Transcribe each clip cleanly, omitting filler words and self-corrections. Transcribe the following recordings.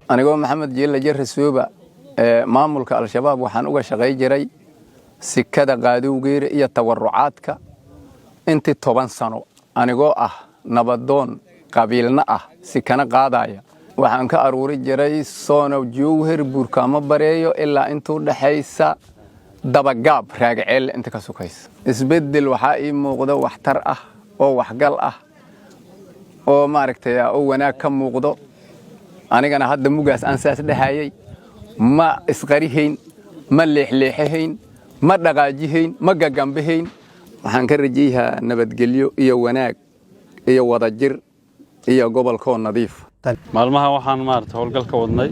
anigoo Maxamed Jeelle Jarrasuuba maamulka al-shabaab waxaan uga shaqay jiray sikada qaadowgeera iyo tawarucaadka intii 10 sano anigoo nabadoon qabiilna sikana qaadaya waxaan ka aruuri jiray soono jowhar burkama bareeyo ilaa intuu dhaxaysa dabagaab raagceel inta ka sukaysa isbedel waxa ii muuqdo waxtar oo waxgal oo maaragtay oo wanaag ka muuqdo anigana hadda mugaas aan saas dhaxayay ma isqarihayn ma leexleexayn ma dhaqaajihayn ma gagambahayn waxaan ka rajayaa nabadgelyo iyo wanaag iyo wadajir iyo gobolkoo nadiif maalmaha waxaan maartay howlgal ka wadnay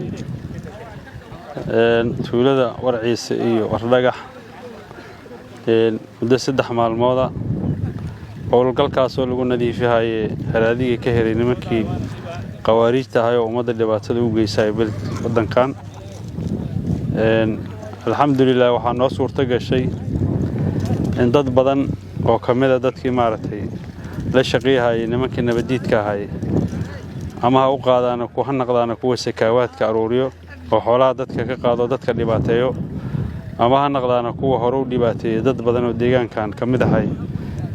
tuulada warciisa iyo wardagax muddo 3 maalmooda howlgalkaas oo lagu nadiifiyay haraadiga ka helay nimankii qawaariijta ahaa oo ummadda dhibaatada u geysay wadankan alxamdulillah waxaan noo suurta gashay in dad badan oo kamid ah dadkii maartay la shaqeeyay nimankii nabadiidka ahaa ama ha u qaadana ku hanaqdana kuwa sakaawaadka aruuriyo oo xoolaha dadka ka qaado dadka dhibaateeyo ama ha naqdana kuwa hore u dhibaateeyo dad badan oo deegaankan kamid ahay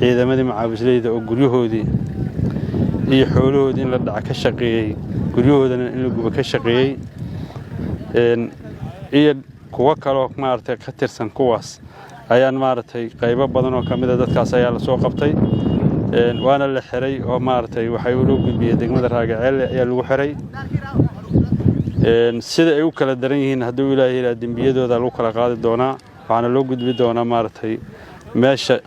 ciidamadii macaawisleyda oo guryahoodii iyo xoolahoodii in la dhac ka shaqeeyay guryahoodana in la guba ka shaqeeyay iyo kuwa kale oo maartay ka tirsan kuwaas ayaan maartay qaybo badan oo kamid ah dadkaas ayaa la soo qabtay waana la xiray oo maartay waxay u gudbiyay degmada raagaceel ayaa lagu xiray sida ay u kala daran yihiin hadduu Ilaahay ila dambiyadooda lagu kala qaadi doonaa waxaana loo gudbi doonaa maartay meesha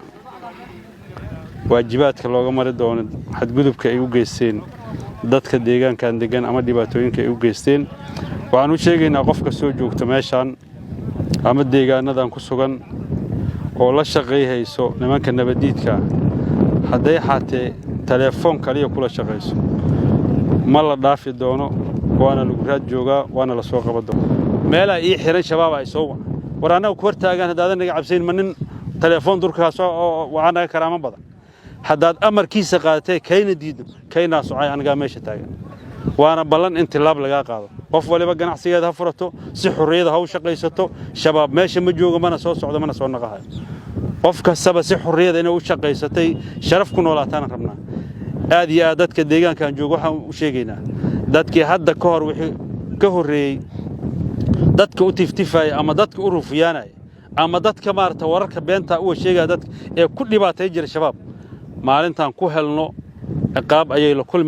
waajibaadka looga mari doono xadgudubka ay u geysteen dadka deegaankan degan ama dhibaatooyinka ay u geysteen waxaan u sheegaynaa qofka soo joogta meeshan ama deegaanadan ku sugan oo la shaqeeyayso nimanka nabadiidka hadday xaatee telefoon kaliya kula shaqeyso ma la dhaafi doono waana lagu raad joogaa waana la soo qaban doonaa meelaha ii xiran shabaab ay soo waraanaha ku hortaagan hadaadan naga cabsayn manin telefoon durkaas oo waana karaama badan haddaad amarkiisa qaadatay kayna diido kayna socay aniga meesha taagan waana ballan in tilaab laga qaado qof waliba ganacsigeeda ha furato si xurriyada ha u shaqeysato shabaab meesha ma joogo mana soo socdo mana soo naqahay qof kastaba si xurriyada inuu u shaqeysatay sharaf ku noolaataan rabnaa aad iyo aad dadka deegaankan joogo waxaan u sheegaynaa dadkii hadda ka hor wixii ka horeeyay dadka u tiftifay ama dadka u rufiyaanay ama dadka maarta wararka beenta u sheegay dadka ee ku dhibaatay jira shabaab maalintan ku helno ciqaab ayay la kulmi